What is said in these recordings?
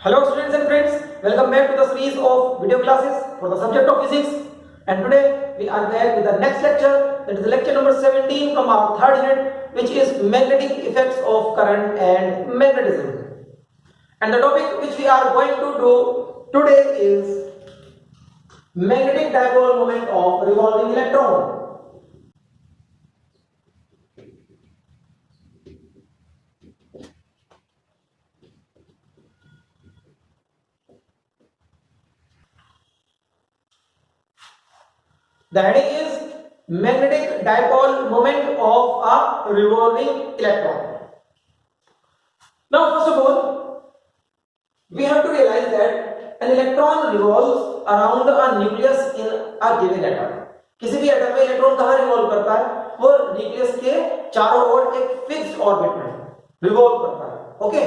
Hello students and friends, welcome back to the series of video classes for the subject of physics, and today we are back with the next lecture, that is lecture number 17 from our third unit, which is magnetic effects of current and magnetism. And the topic which we are going to do today is magnetic dipole moment of revolving electron. The heading is magnetic dipole moment of a revolving electron. Now first of all, we have to realize that an electron revolves around a nucleus in a given atom. किसी भी atom में electron कहाँ revolve करता है? वो nucleus के चारों ओर एक फिक्स्ड ऑर्बिट में रिवॉल्व करता है. ओके,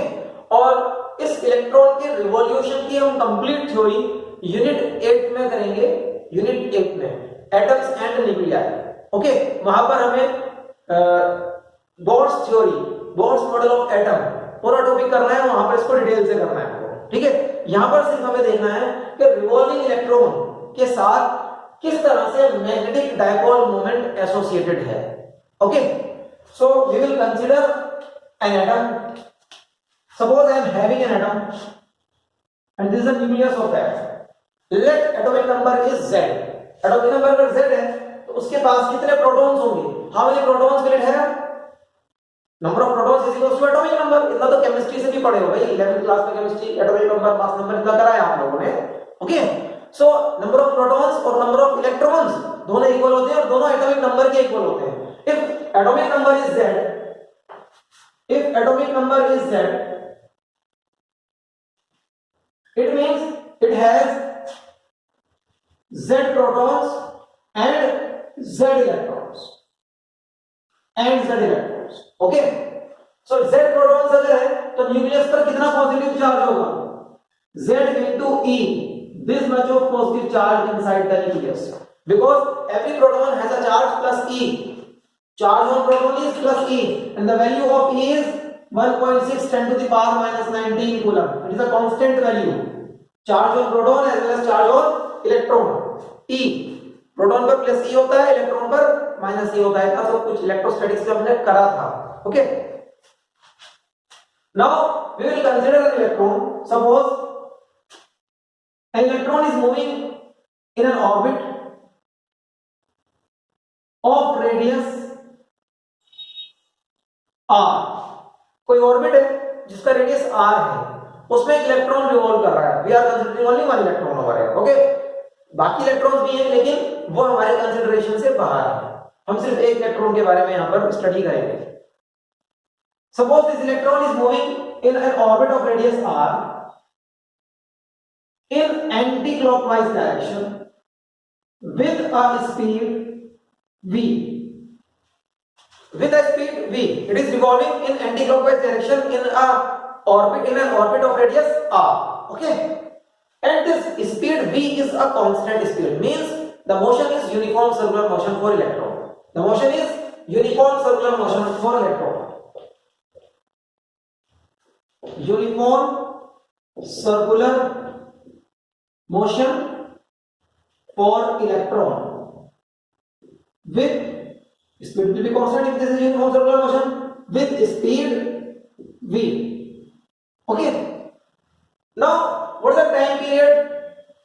और इस इलेक्ट्रॉन के रिवॉल्यूशन की हम कंप्लीट थ्योरी यूनिट 8 में करेंगे. यूनिट 8 में एटम्स एंड न्यूक्लियाई. ओके, वहां पर हमें bourse theory, Bohr's model of atom पूरा टॉपिक करना है. वहां पर इसको डिटेल से करना है आपको. ठीक है, यहां पर सिर्फ हमें देखना है कि रिवॉल्विंग इलेक्ट्रॉन के साथ किस तरह से मैग्नेटिक डायपोल मोमेंट एसोसिएटेड है. Okay, so we will consider an atom. Suppose I am having an atom and this is the nucleus of that. Let atomic number is z. Atomic number अगर z है तो उसके पास कितने protons होंगे? How many protons will it have? Number of protons is equal to atomic number. इतना तो chemistry से भी पढ़े हो भाई, 11th क्लास में chemistry, atomic number, mass number इतना कराया आप लोगों ने. Okay, so number of protons और नंबर ऑफ इलेक्ट्रॉन्स दोनों इक्वल होते हैं और दोनों एटॉमिक नंबर के इक्वल होते हैं. If atomic number is z, if atomic number is z, it means it has z protons and z electrons okay. so z protons अगर है तो न्यूक्लियस पर कितना पॉजिटिव चार्ज होगा? z into e, this much of positive charge inside the nucleus, because every proton has a charge plus e. Charge on proton is plus e, and the value of e is 1.6 10 to the power minus 19 coulomb. It is a constant value. Charge on proton as well as charge on electron. e, proton पर plus e होता है, electron पर minus e होता है. ऐसा सब कुछ electrostatics में हमने करा था. Okay. Now we will consider an electron. Suppose an electron is moving in an orbit of radius r. कोई ऑर्बिट है जिसका रेडियस r है, उसमें एक इलेक्ट्रॉन रिवॉल्व कर रहा है. We are considering only one electron over here. Okay, बाकी इलेक्ट्रॉन्स भी हैं लेकिन वो हमारे कंसीडरेशन से बाहर है. हम सिर्फ एक इलेक्ट्रॉन के बारे में यहां पर स्टडी करेंगे. Suppose this electron is moving in an orbit of radius r in anti-clockwise direction with a speed v. With a speed v, it is revolving in anti-clockwise direction in a orbit, in an orbit of radius r. Okay, and this speed v is a constant speed, means the motion is uniform circular motion for electron. The motion is uniform circular motion for electron. Uniform circular motion for electron with speed will be constant if this is uniform circular motion with speed v. Okay, now what is the time period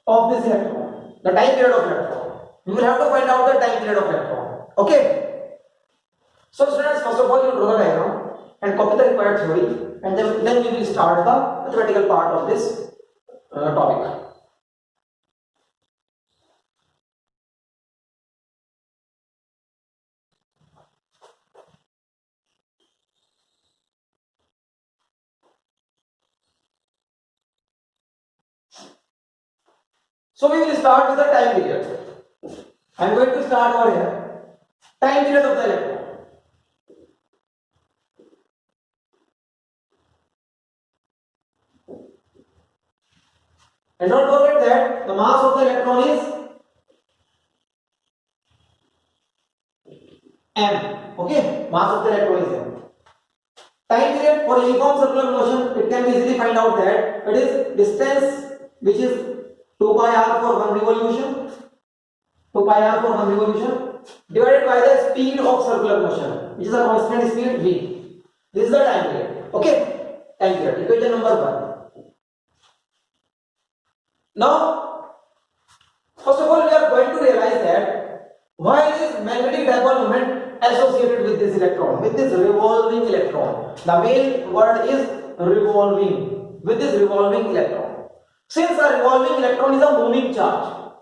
of this electron? The time period of electron, we will have to find out the time period of electron. Okay, so students, first of all you draw the diagram and copy the required theory, and then we will start the mathematical part of this topic. So we will start with the time period. I am going to start over here. Time period of the electron. And don't forget that the mass of the electron is m. Okay, mass of the electron is m. Time period for uniform circular motion, it can be easily find out that it is distance which is 2 pi r for one revolution, 2 pi r for one revolution divided by the speed of circular motion, which is a constant speed v. This is the time period. Okay, time period, equation number 1. Now, first of all, we are going to realize that why is magnetic dipole moment associated with this electron, with this revolving electron. The main word is revolving, with this revolving electron. Since a revolving electron is a moving charge,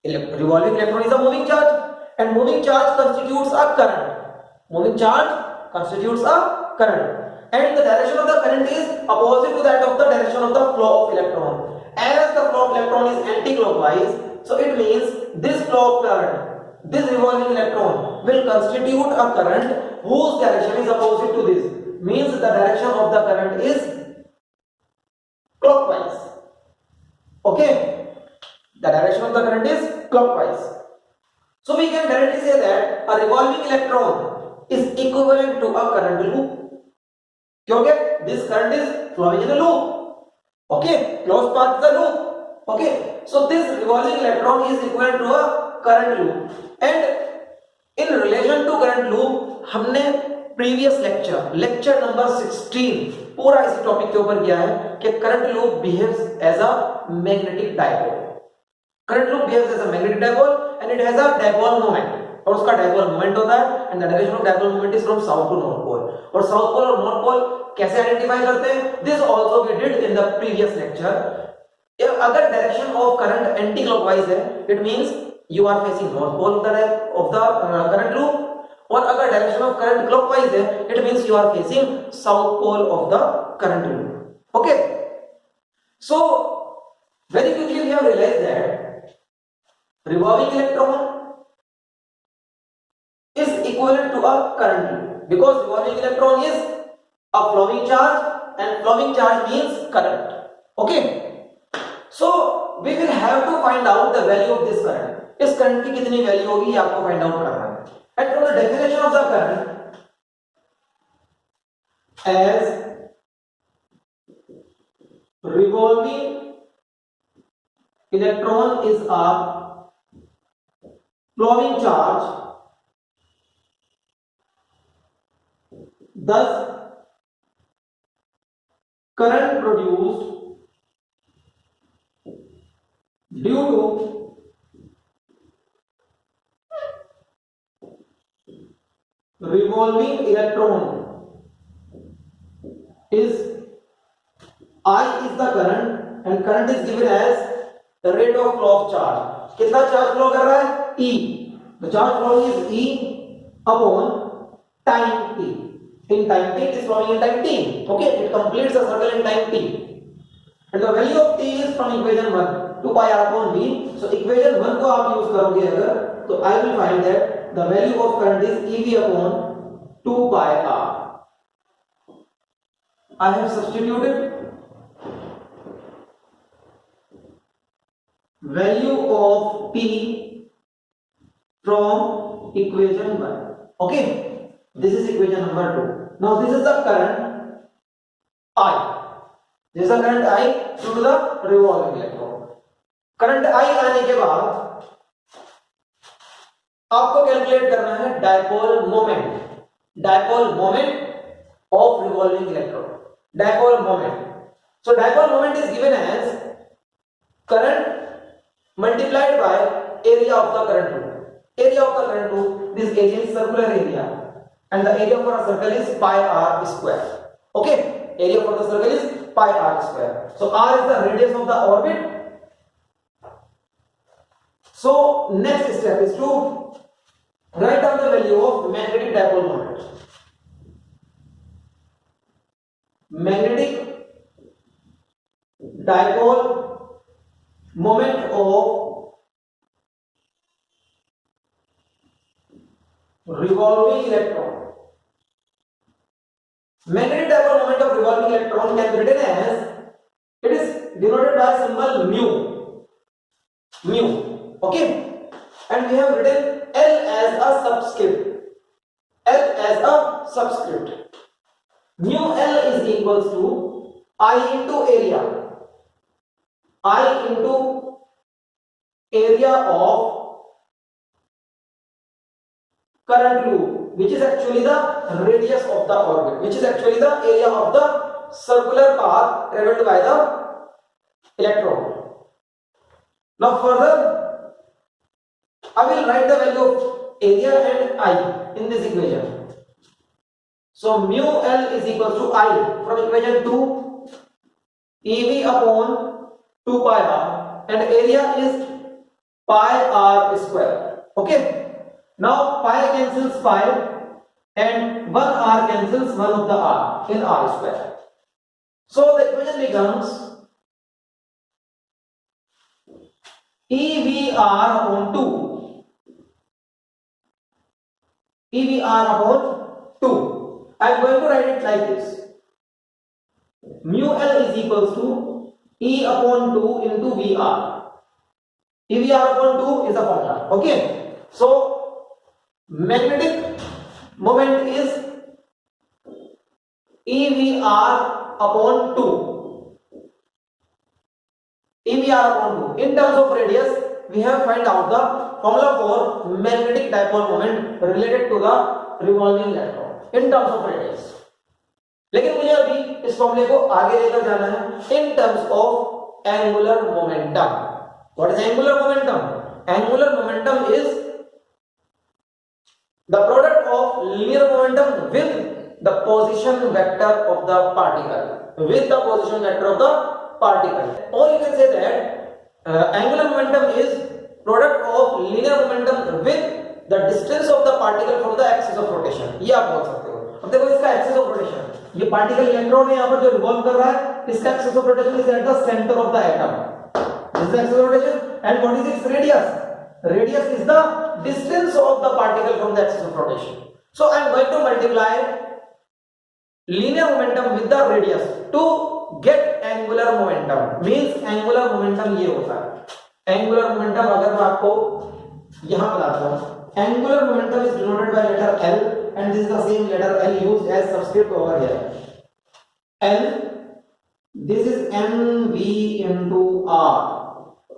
revolving electron is a moving charge, and moving charge constitutes a current. Moving charge constitutes a current, and the direction of the current is opposite to that of the direction of the flow of electron. As the flow of electron is anti-clockwise, so it means this flow of current, this revolving electron will constitute a current whose direction is opposite to this. Means the direction of the current is clockwise. Okay, the direction of the current is clockwise. So we can directly say that a revolving electron is equivalent to a current loop. Okay, this current is flowing in a loop. Okay, closed path is a loop. Okay, so this revolving electron is equivalent to a current loop. And in relation to current loop, हमने previous lecture number 16 पूरा इसी topic के ऊपर किया है कि current loop behaves as a magnetic dipole. Current loop behaves as a magnetic dipole and it has a dipole moment. और उसका dipole moment होता है and the direction of dipole moment is from south to north pole. और south pole और north pole कैसे identify करते हैं? This also we did in the previous lecture. अगर direction of current anti-clockwise है, it means you are facing north pole of the current loop. और अगर direction of current clockwise है, it means you are facing south pole of the current loop. Okay. So very quickly we have realized that revolving electron is equivalent to a current loop because revolving electron is a flowing charge and flowing charge means current. Okay. So we will have to find out the value of this current. इस current की कितनी value होगी ये आपको find out करना है. And from the definition of the current as revolving electron is a flowing charge, thus current produced due to revolving electron is I is the current and current is given as the rate of flow of charge. कितना charge flow कर रहा है? E. The charge flow is E upon time t. In time t, it is flowing in time t. Okay, it completes the circle in time t. And the value of t is from equation 1 to pi r upon v. So equation 1 को आप use करोगे अगर तो I will find that the value of current is EV upon 2 pi r. I have substituted value of P from equation 1. Okay, this is equation number 2. Now this is the current I. This is the current I due to the revolving electron. Current I आने के बाद आपको calculate करना है dipole moment of revolving electron. Dipole moment. So dipole moment is given as current multiplied by area of the current loop. Area of the current loop, this area is circular area and the area for a circle is pi r square. Okay, area for the circle is pi r square. So r is the radius of the orbit. So next step is to write down the value of magnetic dipole moment. Magnetic dipole moment of revolving electron. Magnetic dipole moment of revolving electron can be written as, it is denoted by symbol mu. Okay, and we have written L as a subscript. mu L is equals to I into area, I into area of current loop, which is actually the radius of the orbit, which is actually the area of the circular path traveled by the electron. Now further, I will write the value of area and I in this equation. So mu L is equal to I from equation 2 EV upon 2 pi r, and area is pi r square. Okay. Now pi cancels pi and 1 r cancels 1 of the r in r square. So the equation becomes EVR upon 2. EVR upon 2. I am going to write it like this. Mu L is equals to E upon 2 into VR. EVR upon 2 is the formula. Okay. So magnetic moment is EVR upon 2. EVR upon 2. In terms of radius, we have find out the formula for magnetic dipole moment related to the revolving electron in terms of radius. लेकिन मुझे अभी इस फॉर्मूले को आगे लेकर जाना है in terms of angular momentum. What is angular momentum? Angular momentum is the product of linear momentum with the position vector of the particle. With the position vector of the particle. Or you can say that angular momentum is product of linear momentum with the distance of the particle from the axis of rotation. ये आप बोल सकते हो. अब देखो इसका axis of rotation, ये particle electron है यहाँ पर जो revolve कर रहा है, इसका axis of rotation is at the center of the atom. This is the axis of rotation, and what is its radius? Radius is the distance of the particle from the axis of rotation. So I am going to multiply linear momentum with the radius to get angular momentum. Means angular momentum ये होता है. Angular momentum अगर मैं आपको यहाँ बताता हूँ, angular momentum is denoted by letter L, and this is the same letter L used as subscript over here. L, this is mv into r.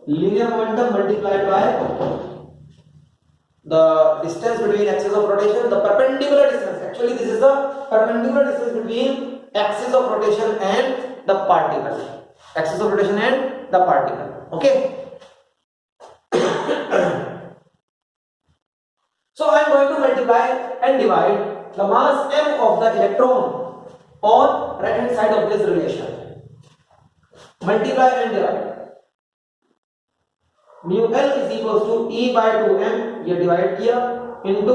Linear momentum multiplied by the distance between axis of rotation, the perpendicular distance. Actually, this is the perpendicular distance between axis of rotation and the particle. Axis of rotation and the particle. Okay. So I am going to multiply and divide the mass m of the electron on right hand side of this relation. Multiply and divide. Mu L is equals to E by 2m, ये divide किया, into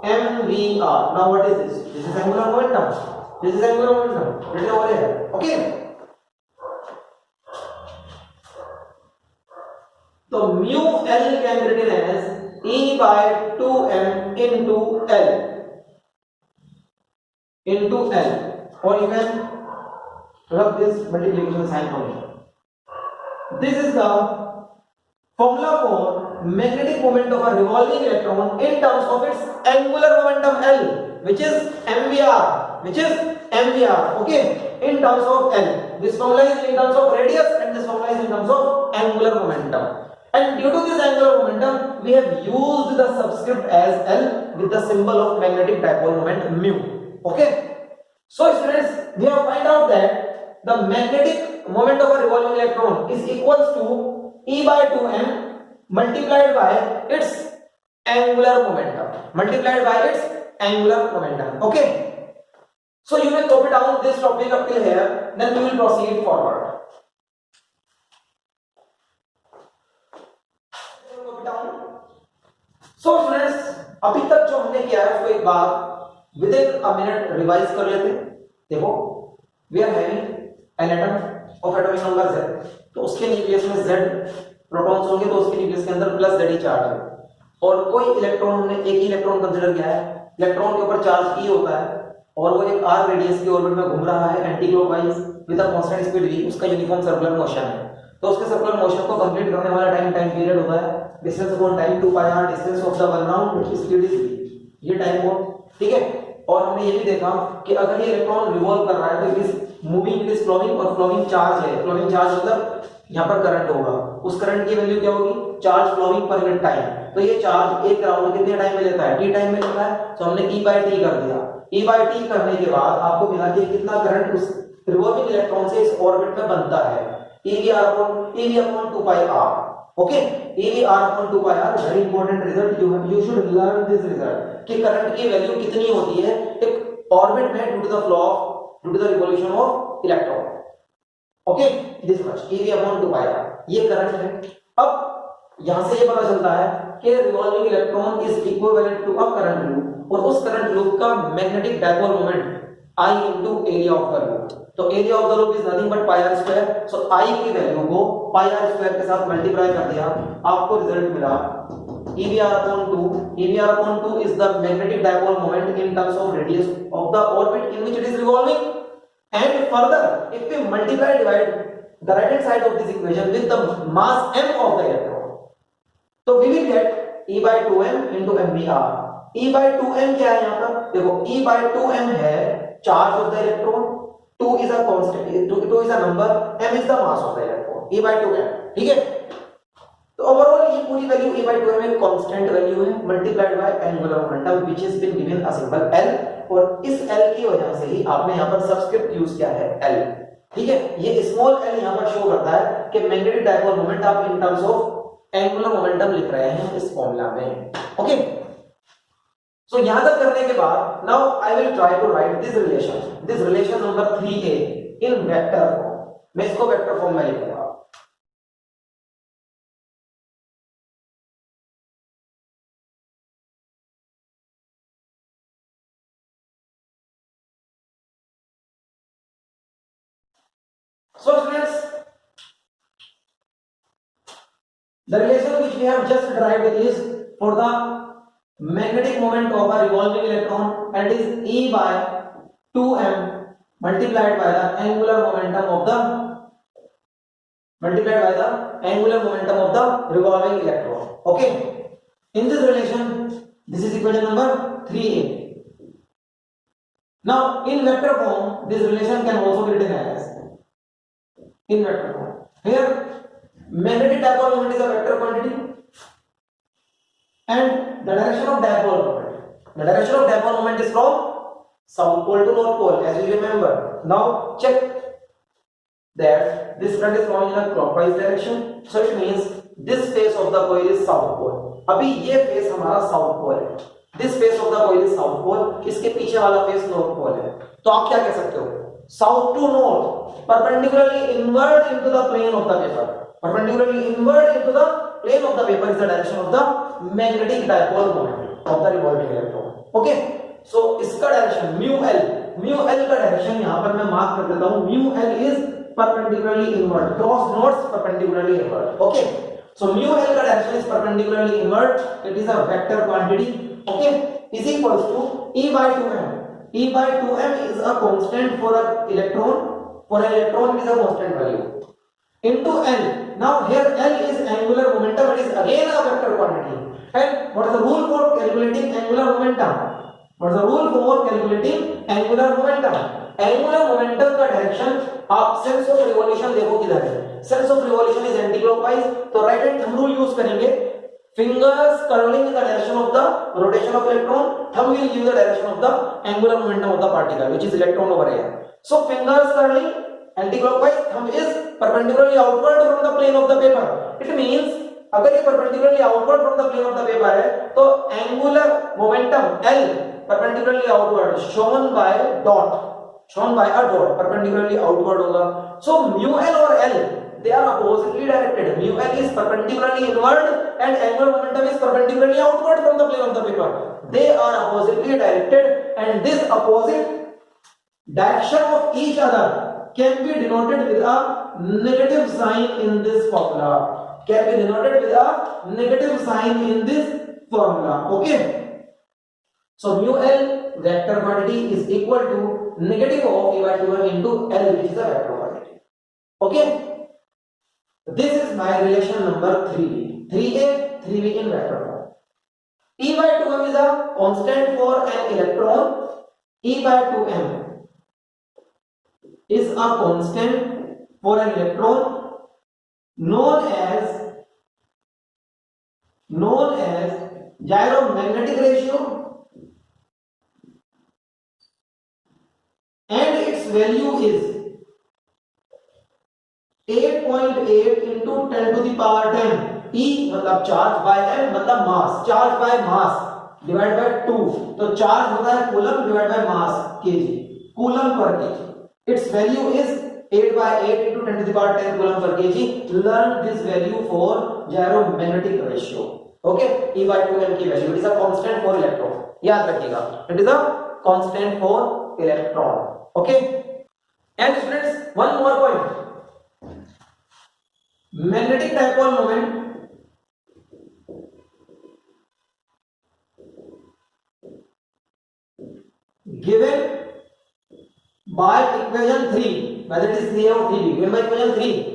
mvr. Now what is this? This is angular momentum. This is angular momentum. Written over here. Okay. So mu L can be written as E by 2m into L. Into L. Or you can rub this multiplication sign on it. This is the formula for magnetic moment of a revolving electron in terms of its angular momentum L, which is mvr, okay, in terms of L. This formula is in terms of radius and this formula is in terms of angular momentum. And due to this angular momentum, we have used the subscript as L with the symbol of magnetic dipole moment mu. Okay. So students, we have find out that the magnetic moment of a revolving electron is equals to E by 2m multiplied by its angular momentum. Okay. So you may copy down this topic up till here, then we will proceed forward. So students, अभी तक जो हमने किया है उसको एक बार within a minute revise कर लेते हैं. देखो, we are having an atom of atomic number z. तो उसके न्यूक्लियस में z प्रोटॉन्स होंगे, तो उसके न्यूक्लियस के अंदर प्लस z चार्ज है. और कोई इलेक्ट्रॉन हमने एक ही इलेक्ट्रॉन कंसीडर किया है. इलेक्ट्रॉन के ऊपर चार्ज e होता है और वो एक r रेडियस की ऑर्बिट में घूम रहा है anti clockwise with a constant speed v. उसका यूनिफॉर्म सर्कुलर मोशन है. तो उसके सर्कुलर मोशन को कंप्लीट करने वाला टाइम पीरियड होता है distance upon time 2 pi r, distance of the one round, speed is v. ये टाइम कोड, ठीक है. और हमने ये भी देखा कि अगर ये इलेक्ट्रॉन रिवॉल्व कर रहा है तो it is moving, it is flowing, और फ्लोइंग चार्ज है, फ्लोइंग चार्ज मतलब यहाँ पर करंट होगा, उस करंट की वैल्यू क्या होगी, charge flowing per unit time. तो ये चार्ज एक राउंड कितने टाइम में लेता है, टी टाइम में लेता है, तो हमने E बाई टी कर दिया। E बाई टी करने के बाद आपको मिला कि कितना करंट उस रिवॉल्विंग इलेक्ट्रॉन से इस ऑर्बिट में बनता है, EV upon 2 pi r। Okay, EV r upon 2 pi r, very important result, you should learn this result कि करंट की वैल्यू कितनी होती है एक ऑर्बिट में due to the flow of, due to the revolution of electron. Okay, this much EV upon 2 pi r, ये current है। अब यहां से ये पता चलता है कि revolving electron is equivalent to a current loop, और उस करंट लूप का magnetic dipole moment I into area of the loop। तो area of the loop is nothing but pi r square. So I की value को pi r square के साथ multiply कर दिया, आपको रिजल्ट मिला EVR upon 2। EVR upon 2 is the magnetic dipole moment in terms of radius of the orbit in which it is revolving। And further, if we multiply divide the right hand side of this equation with the mass m of the electron, तो we will get E by 2m into mvr। E by 2m क्या है यहाँ पर, देखो E by 2m है charge of the electron, 2 is a constant, 2 is a number, m is the mass of the electron, E by 2m। ठीक है, तो overall ये पूरी वैल्यू E by 2m एक कांस्टेंट वैल्यू है multiplied by angular momentum which has been given a symbol L, और इस L की वजह से ही आपने यहाँ पर सबस्क्रिप्ट यूज किया है L। ठीक है, ये स्मॉल l यहाँ पर शो करता है कि मैग्नेटिक डायपोल मोमेंट आप इन टर्म्स ऑफ एंगुलर मोमेंटम लिख रहे हैं इस फॉर्मूला में। ओके, सो यहां तक करने के बाद now I will try to write this relation number 3a in vector form. मैं इसको वेक्टर फॉर्म में लिखूंगा। So students, the relation which we have just derived is for the magnetic moment of a revolving electron, and is E by 2m multiplied by the angular momentum of the revolving electron। Okay, in this relation, this is equation number 3a। Now in vector form this relation can also be written as in vector form। Here magnetic dipole moment is a vector quantity, and the direction of dipole moment is from south pole to north pole, as you remember। Now check that this current is flowing in a clockwise direction, so it means this face of the coil is south pole। अभी ये face हमारा south pole है, this face of the coil is south pole, इसके पीछे वाला face north pole है। तो आप क्या कह सकते हो, south to north perpendicularly inward into the plane of the paper, perpendicularly inward into the plane of the paper is the direction of the magnetic dipole moment of the revolving electron. Okay, so इसका direction mu L का direction यहां पर मैं mark कर देता हूं, mu L is perpendicularly inward, cross notes perpendicularly inward। okay, so mu l का direction is perpendicularly inward, it is a vector quantity। okay, is equals to E by 2m। E by 2m is a constant for an electron, it is a constant value, into L। now here L is angular momentum, it is again a vector quantity। and what is the rule for calculating angular momentum? Angular momentum का direction आप sense of revolution देखो किधर है, sense of revolution is anti clockwise, तो right hand thumb rule use करेंगे, fingers curling in the direction of the rotation of electron, thumb will give the direction of the angular momentum of the particle which is electron over here. So fingers curling anti clockwise, thumb is perpendicularly outward from the plane of the paper. It means अगर ये perpendicularly outward from the plane of the paper है तो angular momentum L perpendicularly outward shown by a dot perpendicularly outward होगा। so mu L और L they are oppositely directed, mu L is perpendicularly inward and angular momentum is perpendicularly outward from the plane of the paper, they are oppositely directed, and this opposite direction of each other can be denoted with a negative sign in this formula, okay। so mu L vector quantity is equal to negative of E by 2m into L, which is a vector quantity। okay, this is my relation number 3a 3b in vector form। E by 2m is a constant for an electron, E by 2m is a constant for an electron known as gyromagnetic ratio, and its value is 8.8 into 10 to the power 10. E मतलब charge by m मतलब mass, charge by mass divide by 2, तो charge होता है coulomb divide by mass kg, coulomb पर kg. Its value is 8 by 8 into 10 to the power 10 coulomb per kg. Learn this value for gyromagnetic ratio. Okay, E by 2m की value, it is a constant for electron. याद रखिएगा, it is a constant for electron. Okay, and students, one more point. Magnetic dipole moment given by equation 3, whether it is 3 or 3b, given by equation 3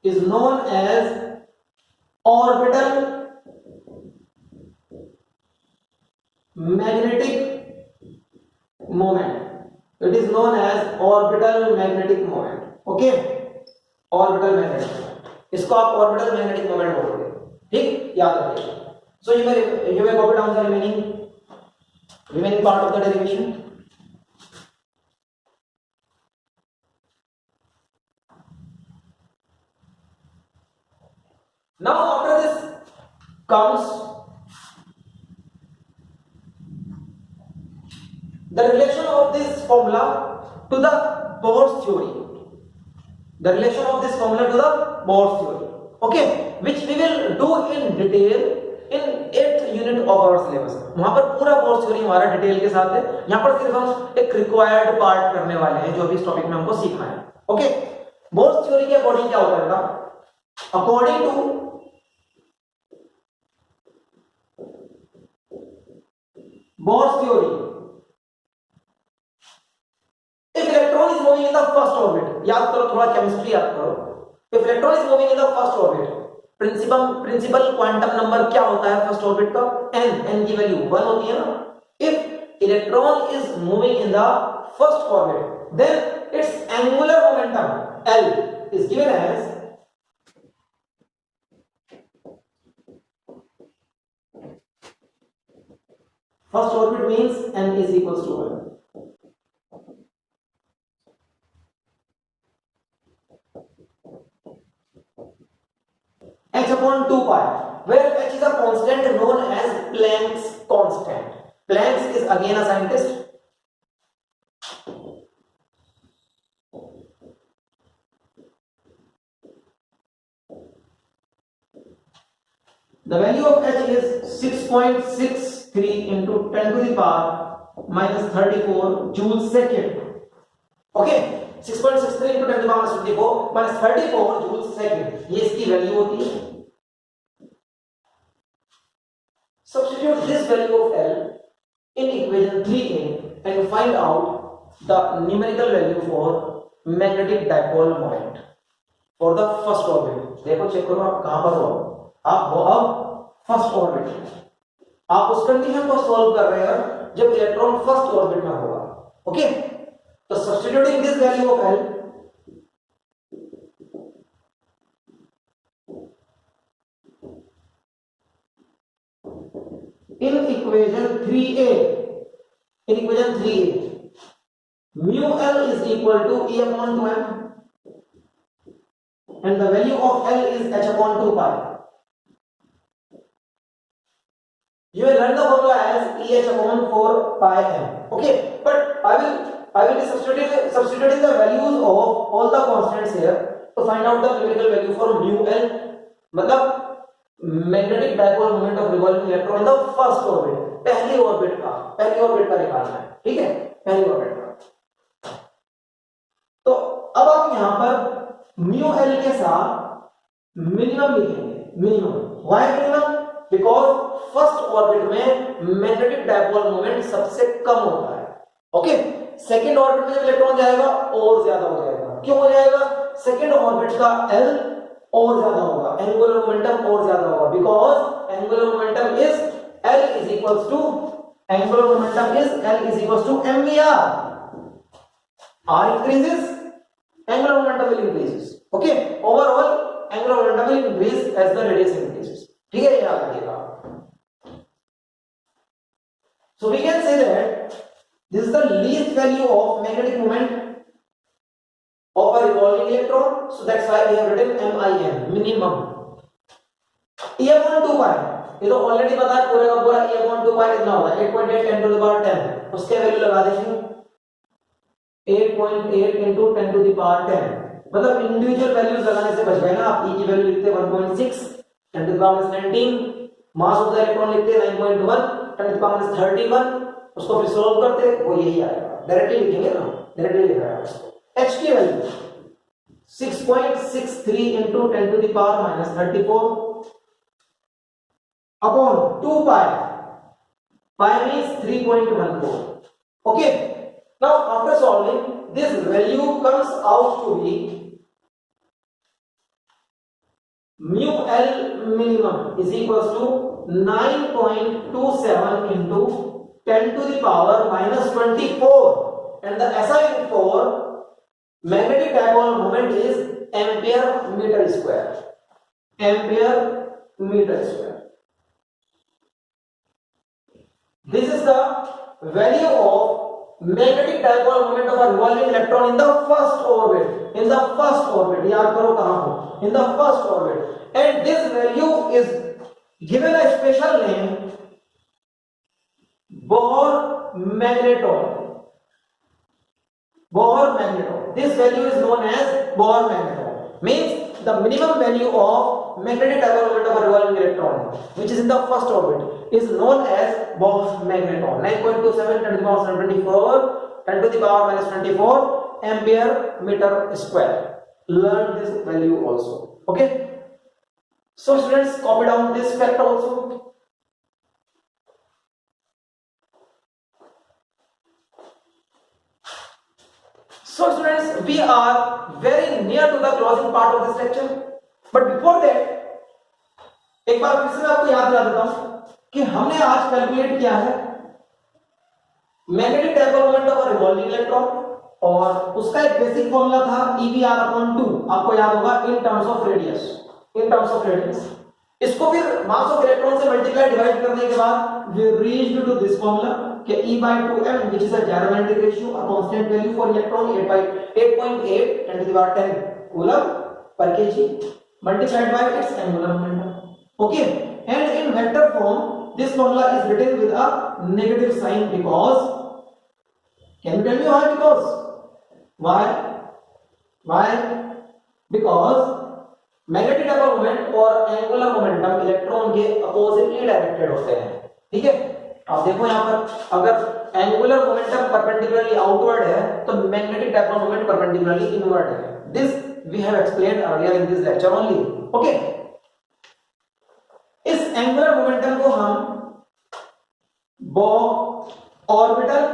is known as orbital magnetic moment. It is known as orbital magnetic moment. Okay, orbital magnetic moment, इसको आप orbital magnetic moment बोलोगे. ठीक, याद रखिएगा. So you may copy down the remaining part of the derivation. Now after this comes the relation of this formula to the Bohr's theory. The relation of this formula to the Bohr's theory. Okay, which we will do in detail in 8th unit of our syllabus. वहां पर पूरा Bohr's theory हमारा detail के साथ है. यहाँ पर सिर्फ हम एक रिक्वायर्ड पार्ट करने वाले हैं जो भी इस टॉपिक में हमको सीखना है. ओके, Bohr's theory के अकॉर्डिंग क्या होता है बेटा? According to Bohr's theory, if electron is moving in the first orbit, याद करो, थोड़ा केमिस्ट्री याद करो. If electron is moving in the first orbit, principal quantum number क्या होता है फर्स्ट ऑर्बिट का? n की वैल्यू 1 होती है ना. If electron is moving in the first orbit, then its angular momentum L is given as first orbit means n is equals to 1. H upon 2 pi, where H is a constant known as Planck's constant. Planck is again a scientist. The value of H is 6.63 into 10 to the power minus 34 joules second. Okay, 6.63 into 10 to the power minus 34 minus 34 joules second. ये इसकी value होती है. Substitute this value of L in equation 3a and find out the numerical value for magnetic dipole moment for the first orbit. देखो check करो आप कहां पर हो. आप हो अब फर्स्ट ऑर्बिट. आप उस कंडीशन को सॉल्व कर रहे हैं जब इलेक्ट्रॉन फर्स्ट ऑर्बिट में होगा. ओके, तो substituting this value of L in equation 3a, mu L is equal to E upon 2m and the value of L is H upon 2 pi. You will learn the formula as EH upon 4 pi m. Okay, but I will be substituting the values of all the constants here to find out the numerical value for mu L, मतलब magnetic dipole moment of revolving electron in the first orbit, पहली orbit का निकालना है. ठीक है, पहली orbit का. तो अब आप यहां पर mu L के साथ मिनिमम लिखेंगे. Minimum, why minimum? Because first orbit में मैग्नेटिक डायपोल मोमेंट सबसे कम होता है. ओके, सेकंड ऑर्बिट में जब इलेक्ट्रॉन जाएगा और ज्यादा हो जाएगा. क्यों हो जाएगा? सेकंड ऑर्बिट का L और ज्यादा होगा, एंगुलर मोमेंटम और ज्यादा होगा, because angular momentum is L L is equals to angular momentum is L is equals to mvr. R increases, angular momentum will increases. Okay, overall angular momentum will increase as the radius increases. ठीक है, याद रखिएगा. So we can say that this is the least value of magnetic moment of a revolving electron. So that's why we have written MIN, minimum. E upon 2 pi, ये तो already पता है पूरे का पूरा. E upon 2 pi कितना होगा? 8.8 10 to the power 10. उसके वैल्यू लगा देंगे 8.8 into 10 to the power 10. मतलब इंडिविजुअल वैल्यूज लगाने से बच गए ना आप. E की वैल्यू लिखते 1.6 10 to the power 19, mass of the electron लिखते 9.1 10 to the power 31. उसको फिर सॉल्व करते वो यही आएगा. डायरेक्टली लिखेंगे ना, डायरेक्टली लिख रहा है उसको. H की value 6.63 into 10 to the power minus 34 upon 2 pi. Pi means 3.14. Okay. Now after solving, this value comes out to be mu L minimum is equals to 9.27 into 10 to the power minus 24, and the SI for magnetic dipole moment is ampere meter square. Ampere meter square. This is the value of magnetic dipole moment of a revolving electron in the first orbit. In the first orbit, याद करो कहाँ हो? In the first orbit. And this value is given a special name, Bohr magneton. Bohr magneton. This value is known as Bohr magneton. Means the minimum value of magnetic dipole moment of a revolving electron, which is in the first orbit, is known as Bohr magneton. 9.27 10 to the power 24 10 to the power minus 24 ampere meter square. Learn this value also. Okay. So students, copy down this fact also. So students, we are very near to the closing part of this lecture. But before that, एक बार फिर से मैं आपको याद दिला देता हूं कि हमने आज कैलकुलेट किया है magnetic dipole moment of a revolving electron, और उसका एक बेसिक फॉर्मूला था EVR/2. आपको याद होगा in terms of radius. In terms of radius इसको फिर मास ऑफ इलेक्ट्रॉन से मल्टीप्लाई डिवाइड करने के बाद we reached to this formula कि E/2m, which is a gyrometric ratio, a constant value for electron 8.8 10 to the power 10 coulomb per kg multiplied by its angular momentum. Okay, and in vector form this formula is written with a negative sign because, can you tell me why? Why? Because magnetic dipole moment और angular momentum electron के oppositely directed होते हैं. ठीक है, आप देखो यहां पर अगर एंगुलर मोमेंटम परपेंडिकुलरली आउटवर्ड है तो magnetic dipole moment perpendicularly inward है. This we have explained earlier in this lecture only. Okay, इस एंगुलर मोमेंटम को हम बॉ ऑर्बिटल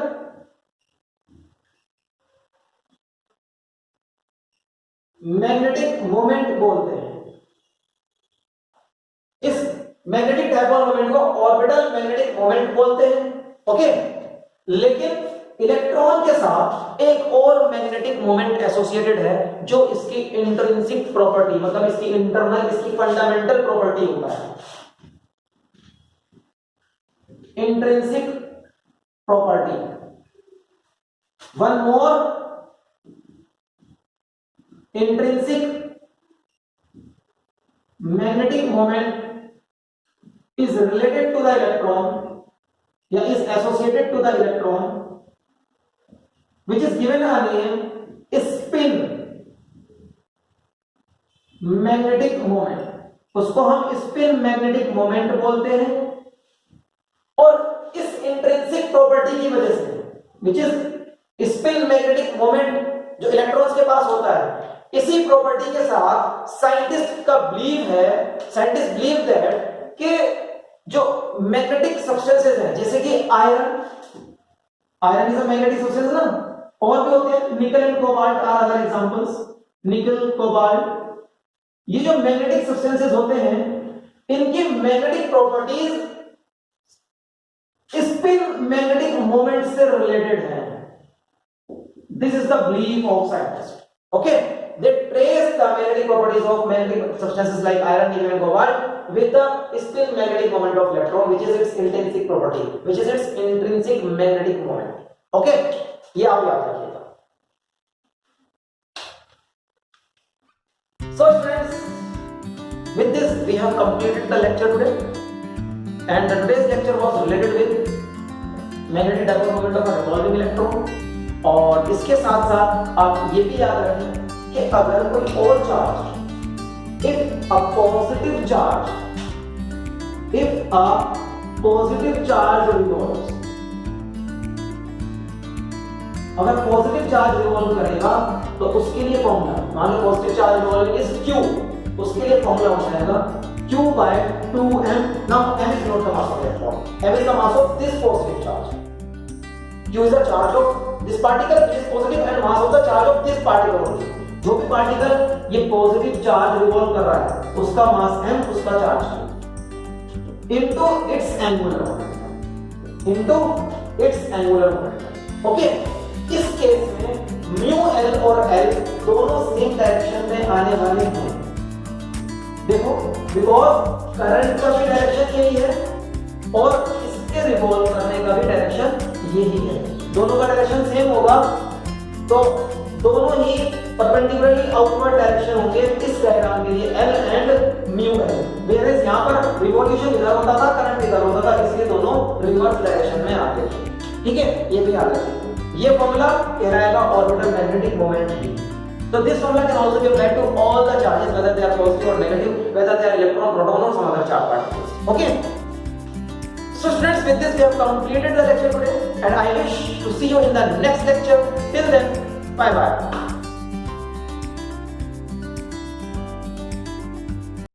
मैग्नेटिक मोमेंट बोलते हैं. इस मैग्नेटिक डाइपोल मोमेंट को ऑर्बिटल मैग्नेटिक मोमेंट बोलते हैं. ओके, लेकिन इलेक्ट्रॉन के साथ एक और मैग्नेटिक मोमेंट एसोसिएटेड है जो इसकी इंट्रिंसिक प्रॉपर्टी, मतलब इसकी इंटरनल, इसकी फंडामेंटल प्रॉपर्टी होता है. Intrinsic property. One more intrinsic magnetic moment is related to the electron, या is associated to the electron, which is given a name spin magnetic moment. उसको हम spin magnetic moment बोलते हैं. और इस intrinsic property की वजह से, which is spin magnetic moment जो इलेक्ट्रॉन्स के पास होता है, इसी प्रॉपर्टी के साथ साइंटिस्ट का बिलीव है, साइंटिस्ट बिलीव दैट कि जो मैग्नेटिक सब्सटेंसेस हैं जैसे कि iron is a magnetic substance ना, और भी होते हैं, nickel and cobalt are other examples. Nickel, cobalt, ये जो मैग्नेटिक सब्सटेंसेस होते हैं इनकी magnetic properties spin magnetic moment से रिलेटेड है। This is the belief of scientist. Okay, they trace the magnetic properties of magnetic substances like iron, nickel and cobalt with the spin magnetic moment of electron, which is its intrinsic property, which is its intrinsic magnetic moment. Okay, ये आप याद रखिएगा। So friends, with this we have completed the lecture today, and the today's lecture was related with magnetic dipole moment of a revolving electron। और इसके साथ साथ आप ये भी याद रखें कि अगर कोई और charge, if a positive charge revolves, अगर पॉजिटिव चार्ज रिवॉल्व करेगा तो उसके लिए फॉर्मूला, मान लो positive charge revolving is q, उसके लिए फॉर्मूला हो जाएगा q by 2m। Now m is not the mass of the electron, m is the mass of this positive charge, q is the charge of this particle which is positive and mass of the charge of this particle only। जो भी particle ये positive charge revolve कर रहा है उसका मास m, उसका charge q into its angular momentum। Okay, इस case में म्यू एल और एल दोनों सेम डायरेक्शन में आने वाले हैं। देखो, बिकॉज करंट का भी डायरेक्शन यही है और इसके रिवॉल्व करने का भी डायरेक्शन यही है, दोनों का डायरेक्शन सेम होगा, तो दोनों ही परपेंडिकुलरली आउटवर्ड डायरेक्शन होंगे इस डायग्राम के लिए L and mu L. Whereas यहां पर रिवॉल्यूशन इधर होता था, करंट इधर होता था, इसलिए दोनों रिवर्स डायरेक्शन में आते थे। ठीक है, ये भी याद रखिए। ये फॉर्मूला कहलाएगा orbital magnetic moment he. So this formula can also be applied to all the charges, whether they are positive or negative, whether they are electron, proton or some other charge particles. Okay. So students, with this we have completed the lecture today, and I wish to see you in the next lecture. Till then, bye bye.